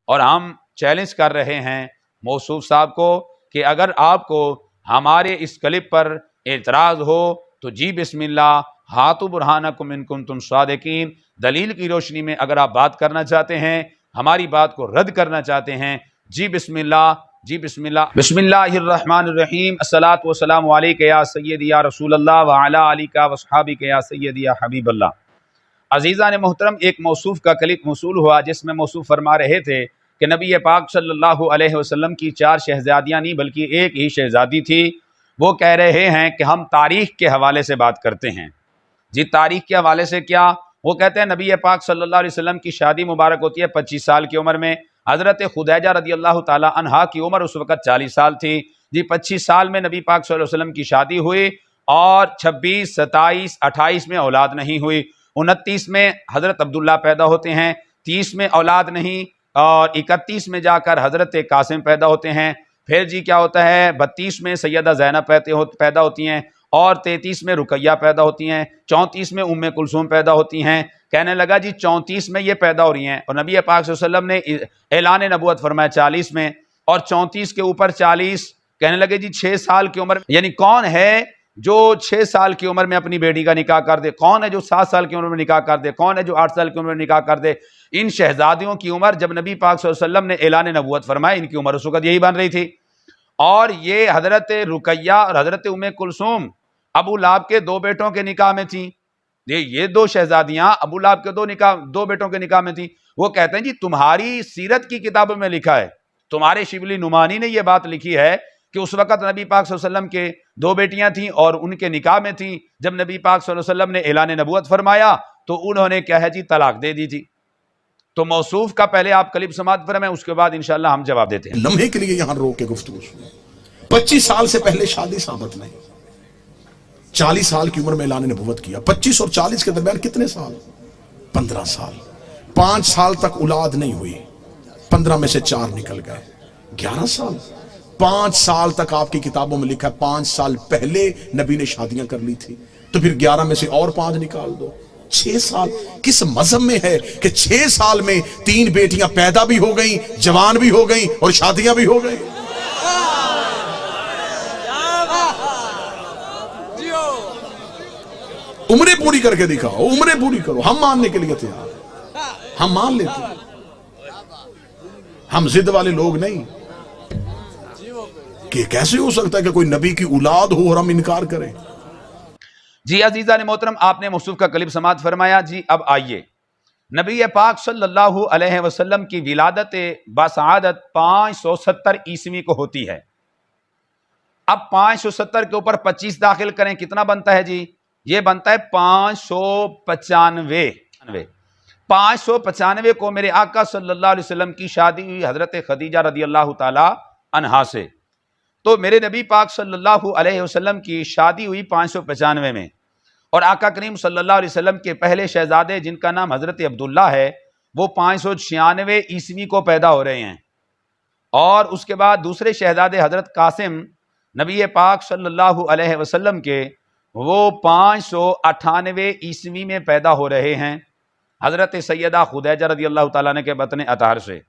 اور ہم چیلنج کر رہے ہیں موصوف صاحب کو کہ اگر آپ کو ہمارے اس کلپ پر اعتراض ہو تو جی بسم اللہ، ہاتھو برہانکم ان کنتم صادقین، دلیل کی روشنی میں اگر آپ بات کرنا چاہتے ہیں، ہماری بات کو رد کرنا چاہتے ہیں، جی بسم اللہ، جی بسم اللہ۔ بسم اللہ الرحمن الرحیم، الصلاۃ والسلام علیک یا سیدی یا رسول اللہ وعلی آلک واصحابک یا سیدی یا حبیب اللہ۔ عزیزان محترم، ایک موصوف کا کلپ موصول ہوا جس میں موصوف فرما رہے تھے کہ نبی پاک صلی اللہ علیہ وسلم کی 4 شہزادیاں نہیں بلکہ ایک ہی شہزادی تھی۔ وہ کہہ رہے ہیں کہ ہم تاریخ کے حوالے سے بات کرتے ہیں۔ جی تاریخ کے حوالے سے کیا؟ وہ کہتے ہیں نبی پاک صلی اللہ علیہ وسلم کی شادی مبارک ہوتی ہے 25 سال کی عمر میں۔ حضرت خدیجہ رضی اللہ تعالی عنہا کی عمر اس وقت 40 سال تھی۔ جی 25 سال میں نبی پاک صلی اللہ علیہ وسلم کی شادی ہوئی اور 26، 27، 28 میں اولاد نہیں ہوئی۔ 29 میں حضرت عبداللہ پیدا ہوتے ہیں، 30 میں اولاد نہیں، اور 31 میں جا کر حضرت قاسم پیدا ہوتے ہیں۔ پھر جی کیا ہوتا ہے 32 میں سیدہ زینب پیدا ہوتی ہیں، اور 33 میں رقیہ پیدا ہوتی ہیں، 34 میں ام کلثوم پیدا ہوتی ہیں۔ کہنے لگا جی 34 میں یہ پیدا ہو رہی ہیں، اور نبی پاک صلی اللہ علیہ وسلم نے اعلان نبوت فرمایا 40 میں، اور 34 کے اوپر 40، کہنے لگے جی 6 سال کی عمر، یعنی کون ہے جو 6 سال کی عمر میں اپنی بیٹی کا نکاح کر دے؟ کون ہے جو 7 سال کی عمر میں نکاح کر دے؟ کون ہے جو 8 سال کی عمر میں نکاح کر دے؟ ان شہزادیوں کی عمر جب نبی پاک صلی اللہ علیہ وسلم نے اعلان نبوت فرمایا، ان کی عمر اس وقت یہی بن رہی تھی۔ اور یہ حضرت رقیہ اور حضرت ام کلثوم ابو لہب کے 2 بیٹوں کے نکاح میں تھیں۔ یہ 2 شہزادیاں ابو لہب کے 2 بیٹوں کے نکاح میں تھیں۔ وہ کہتے ہیں جی تمہاری سیرت کی کتابوں میں لکھا ہے، تمہارے شبلی نعمانی نے یہ بات لکھی ہے کہ اس وقت نبی پاک صلی اللہ علیہ وسلم کے 2 بیٹیاں تھیں اور ان کے نکاح میں تھیں۔ جب نبی پاک صلی اللہ علیہ وسلم نے اعلان نبوت فرمایا تو انہوں نے کیا ہے جی طلاق دے دی تھی۔ تو موصوف کا پہلے آپ کلپ سماعت فرمائیں، اس کے بعد انشاءاللہ ہم جواب دیتے ہیں۔ لمحے کے لیے یہاں روک کے گفتگو سنیں۔ 25 سال سے پہلے شادی ثابت نہیں، 40 سال کی عمر میں اعلان نبوت کیا۔ 25 اور 40 کے درمیان کتنے سال؟ 15 سال۔ 5 سال تک اولاد نہیں ہوئی، 15 میں سے 4 نکل گئے، 11 سال۔ 5 سال تک آپ کی کتابوں میں لکھا ہے 5 سال پہلے نبی نے شادیاں کر لی تھی، تو پھر 11 میں سے اور 5 نکال دو، 6 سال۔ کس مذہب میں ہے کہ 6 سال میں 3 بیٹیاں پیدا بھی ہو گئیں، جوان بھی ہو گئیں اور شادیاں بھی ہو گئیں؟ عمریں پوری کر کے دکھاؤ، عمریں پوری کرو، ہم ماننے کے لیے تیار ہیں، ہم مان لیتے ہیں۔ ہم ضد والے لوگ نہیں کہ کیسے ہو سکتا ہے کہ کوئی نبی کی اولاد ہو اور ہم انکار کریں۔ جی عزیزان محترم، آپ نے موصوف کا کلپ سماعت فرمایا۔ جی اب آئیے، نبی پاک صلی اللہ علیہ وسلم کی ولادت بسعادت 570 عیسوی کو ہوتی ہے۔ اب 570 کے اوپر 25 داخل کریں، کتنا بنتا ہے جی؟ یہ بنتا ہے 595۔ 595 کو میرے آقا صلی اللہ علیہ وسلم کی شادی ہوئی حضرت خدیجہ رضی اللہ تعالی عنہا سے۔ تو میرے نبی پاک صلی اللہ علیہ وسلم کی شادی ہوئی 595 میں، اور آقا کریم صلی اللہ علیہ وسلم کے پہلے شہزادے جن کا نام حضرت عبداللہ ہے وہ 596 عیسوی کو پیدا ہو رہے ہیں، اور اس کے بعد دوسرے شہزادے حضرت قاسم نبی پاک صلی اللہ علیہ وسلم کے وہ 598 عیسوی میں پیدا ہو رہے ہیں حضرت سیدہ خدیجہ رضی اللہ تعالیٰ عنہ کے بطن اطہر سے۔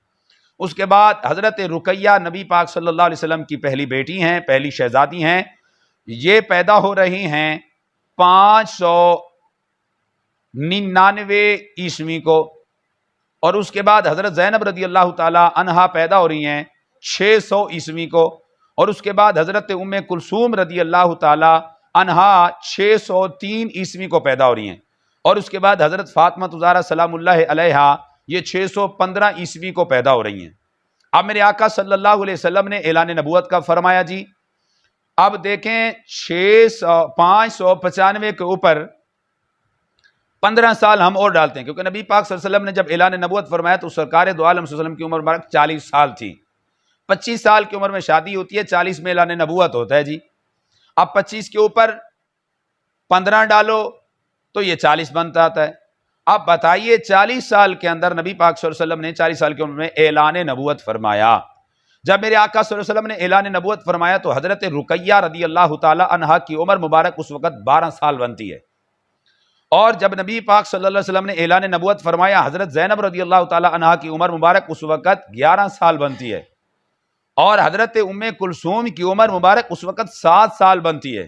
اس کے بعد حضرت رقیہ نبی پاک صلی اللہ علیہ وسلم کی پہلی بیٹی ہیں، پہلی شہزادی ہیں، یہ پیدا ہو رہی ہیں 599 عیسوی کو، اور اس کے بعد حضرت زینب رضی اللہ تعالی عنہا پیدا ہو رہی ہیں 600 عیسوی کو، اور اس کے بعد حضرت ام کلثوم رضی اللہ تعالی عنہا 603 عیسوی کو پیدا ہو رہی ہیں، اور اس کے بعد حضرت فاطمہ زہرا سلام اللہ علیہا یہ 615 عیسوی کو پیدا ہو رہی ہیں۔ اب میرے آقا صلی اللہ علیہ وسلم نے اعلان نبوت کا فرمایا جی۔ اب دیکھیں 595 کے اوپر 15 سال ہم اور ڈالتے ہیں، کیونکہ نبی پاک صلی اللہ علیہ وسلم نے جب اعلان نبوت فرمایا تو سرکار دو عالم صلی اللہ علیہ وسلم کی عمر مبارک 40 سال تھی۔ 25 سال کی عمر میں شادی ہوتی ہے، 40 میں اعلان نبوت ہوتا ہے جی۔ اب 25 کے اوپر 15 ڈالو تو یہ 40 بنتا آتا ہے۔ اب بتائیے 40 سال کے اندر نبی پاک صلی اللہ علیہ وسلم نے 40 سال کی عمر میں اعلان نبوت فرمایا۔ جب میرے آقا صلی اللہ علیہ وسلم نے اعلان نبوت فرمایا تو حضرت رقیہ رضی اللہ تعالی عنہا کی عمر مبارک اس وقت 12 سال بنتی ہے، اور جب نبی پاک صلی اللہ علیہ وسلم نے اعلان نبوت فرمایا، حضرت زینب رضی اللہ تعالی عنہا کی عمر مبارک اس وقت 11 سال بنتی ہے، اور حضرت ام کلثوم کی عمر مبارک اس وقت 7 سال بنتی ہے۔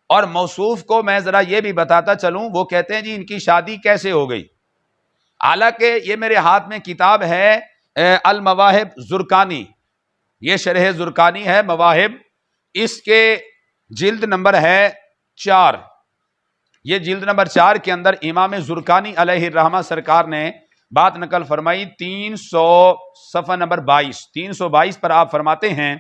اور موصوف کو میں ذرا یہ بھی بتاتا چلوں، وہ کہتے ہیں جی ان کی شادی کیسے ہو گئی، حالانکہ یہ میرے ہاتھ میں کتاب ہے المواہب زرقانی، یہ شرح زرقانی ہے مواہب، اس کے جلد نمبر ہے 4، یہ جلد نمبر 4 کے اندر امام زرقانی علیہ الرحمہ سرکار نے بات نقل فرمائی، 300 صفحہ نمبر 22، 322 پر آپ فرماتے ہیں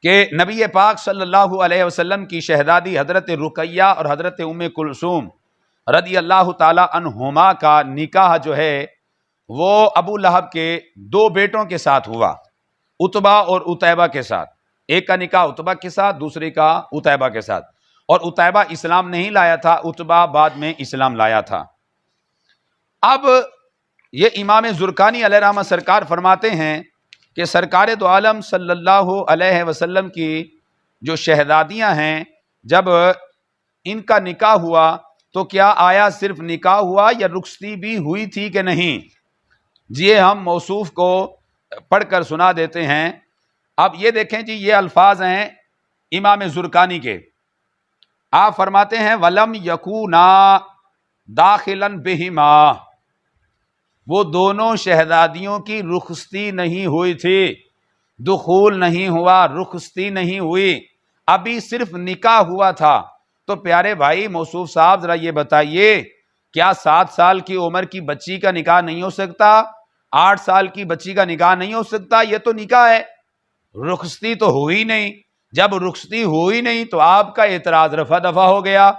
کہ نبی پاک صلی اللہ علیہ وسلم کی شہزادی حضرت رقیہ اور حضرت ام کلثوم رضی اللہ تعالی عنہما کا نکاح جو ہے وہ ابو لہب کے 2 بیٹوں کے ساتھ ہوا، عتبہ اور عتیبہ کے ساتھ، ایک کا نکاح عتبہ کے ساتھ، دوسرے کا عتیبہ کے ساتھ، اور عتیبہ اسلام نہیں لایا تھا، عتبہ بعد میں اسلام لایا تھا۔ اب یہ امام زرقانی علیہ الرحمہ سرکار فرماتے ہیں کہ سرکار دو عالم صلی اللہ علیہ وسلم کی جو شہزادیاں ہیں، جب ان کا نکاح ہوا تو کیا آیا صرف نکاح ہوا یا رخصتی بھی ہوئی تھی کہ نہیں؟ جی ہم موصوف کو پڑھ کر سنا دیتے ہیں۔ اب یہ دیکھیں جی، یہ الفاظ ہیں امام زرقانی کے، آپ فرماتے ہیں وَلَمْ يَكُونَا دَاخِلًا بِهِمَا، وہ دونوں شہزادیوں کی رخصتی نہیں ہوئی تھی، دخول نہیں ہوا، رخصتی نہیں ہوئی، ابھی صرف نکاح ہوا تھا۔ تو پیارے بھائی موصوف صاحب ذرا یہ بتائیے، کیا 7 سال کی عمر کی بچی کا نکاح نہیں ہو سکتا؟ 8 سال کی بچی کا نکاح نہیں ہو سکتا؟ یہ تو نکاح ہے، رخصتی تو ہوئی نہیں۔ جب رخصتی ہوئی نہیں تو آپ کا اعتراض رفع دفع ہو گیا۔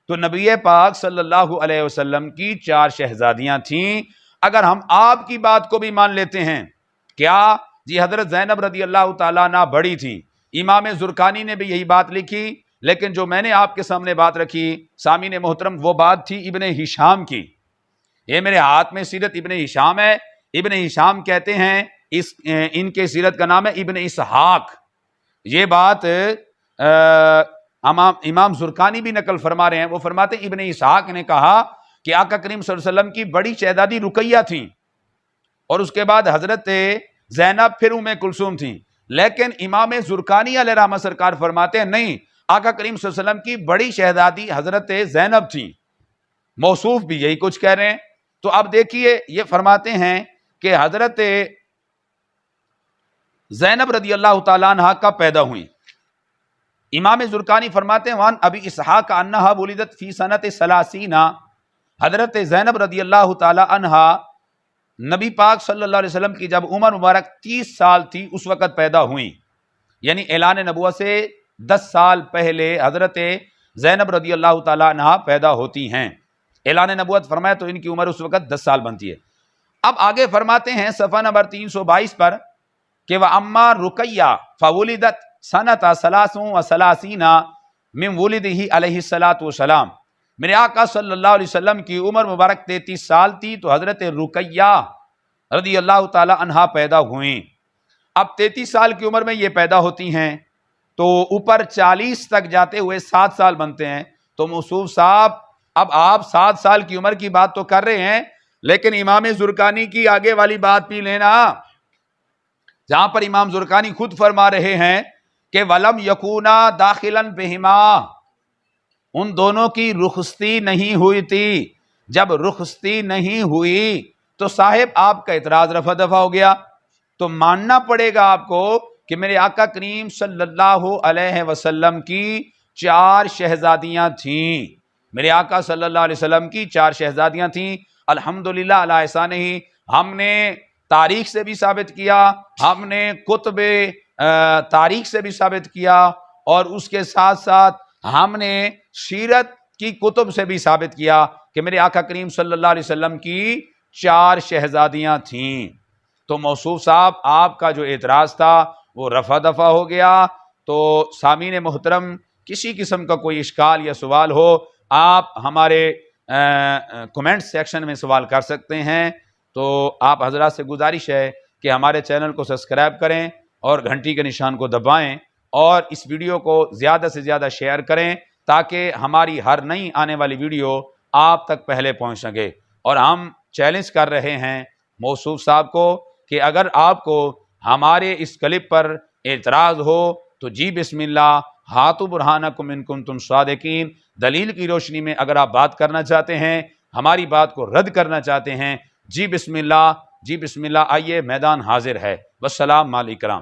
تو نبی پاک صلی اللہ علیہ وسلم کی 4 شہزادیاں تھیں۔ اگر ہم آپ کی بات کو بھی مان لیتے ہیں، کیا جی حضرت زینب رضی اللہ تعالیٰ عنہ بڑی تھی، امام زرقانی نے بھی یہی بات لکھی، لیکن جو میں نے آپ کے سامنے بات رکھی سامعین محترم، وہ بات تھی ابن ہشام کی۔ یہ میرے ہاتھ میں سیرت ابن ہشام ہے، ابن ہشام کہتے ہیں ان کے سیرت کا نام ہے ابن اسحاق۔ یہ بات امام زرقانی بھی نقل فرما رہے ہیں، وہ فرماتے ہیں ابن اسحاق نے کہا کہ آقا کریم صلی اللہ علیہ وسلم کی بڑی شہزادی رقیہ تھیں، اور اس کے بعد حضرت زینب، پھر ام کلثوم تھیں، لیکن امام زرقانی علیہ رحمہ سرکار فرماتے ہیں نہیں، آقا کریم صلی اللہ علیہ وسلم کی بڑی شہزادی حضرت زینب تھیں۔ موصوف بھی یہی کچھ کہہ رہے ہیں۔ تو اب دیکھیے یہ فرماتے ہیں کہ حضرت زینب رضی اللہ تعالیٰ عنہ کا پیدا ہوئی۔ امام زرقانی فرماتے ہیں وان ابی اسحاق انہا ولدت فی سنت 30، حضرت زینب رضی اللہ تعالیٰ عنہ نبی پاک صلی اللہ علیہ وسلم کی جب عمر مبارک 30 سال تھی اس وقت پیدا ہوئی، یعنی اعلان نبوت سے 10 سال پہلے حضرت زینب رضی اللہ تعالیٰ عنہ پیدا ہوتی ہیں۔ اعلان نبوت فرمایا تو ان کی عمر اس وقت 10 سال بنتی ہے۔ اب آگے فرماتے ہیں صفحہ نمبر 322 پر کہ وَأَمَّا رُقَيَّةُ فَوُلِدَتْ سَنَةَ 33 من ولدہ علیہ الصلاۃ والسلام، میرے آقا صلی اللہ علیہ وسلم کی عمر مبارک 33 سال تھی تو حضرت رقیہ رضی اللہ تعالی عنہا پیدا ہوئیں۔ اب 33 سال کی عمر میں یہ پیدا ہوتی ہیں تو اوپر 40 تک جاتے ہوئے 7 سال بنتے ہیں۔ تو موصوف صاحب اب آپ 7 سال کی عمر کی بات تو کر رہے ہیں، لیکن امام زرقانی کی آگے والی بات بھی لینا، جہاں پر امام زرقانی خود فرما رہے ہیں کہ وَلَمْ يَكُونَا دَاخِلًا بِهِمَا، ان دونوں کی رخصتی نہیں ہوئی تھی۔ جب رخصتی نہیں ہوئی تو صاحب آپ کا اعتراض رفع دفع ہو گیا۔ تو ماننا پڑے گا آپ کو کہ میرے آقا کریم صلی اللہ علیہ وسلم کی 4 شہزادیاں تھیں، میرے آقا صلی اللہ علیہ وسلم کی 4 شہزادیاں تھیں۔ الحمدللہ علی احسانہ، ہم نے تاریخ سے بھی ثابت کیا، ہم نے کتب تاریخ سے بھی ثابت کیا، اور اس کے ساتھ ساتھ ہم نے سیرت کی کتب سے بھی ثابت کیا کہ میرے آقا کریم صلی اللہ علیہ وسلم کی 4 شہزادیاں تھیں۔ تو موصوف صاحب آپ کا جو اعتراض تھا وہ رفع دفع ہو گیا۔ تو سامعین محترم، کسی قسم کا کوئی اشکال یا سوال ہو آپ ہمارے کمنٹ سیکشن میں سوال کر سکتے ہیں۔ تو آپ حضرات سے گزارش ہے کہ ہمارے چینل کو سبسکرائب کریں اور گھنٹی کے نشان کو دبائیں، اور اس ویڈیو کو زیادہ سے زیادہ شیئر کریں تاکہ ہماری ہر نئی آنے والی ویڈیو آپ تک پہلے پہنچ سکے۔ اور ہم چیلنج کر رہے ہیں موصوف صاحب کو کہ اگر آپ کو ہمارے اس کلپ پر اعتراض ہو تو جی بسم اللہ ہاتھو برہانکم ان کنتم صادقین، دلیل کی روشنی میں اگر آپ بات کرنا چاہتے ہیں، ہماری بات کو رد کرنا چاہتے ہیں، جی بسم اللہ، آئیے، میدان حاضر ہے۔ والسلام علیکم۔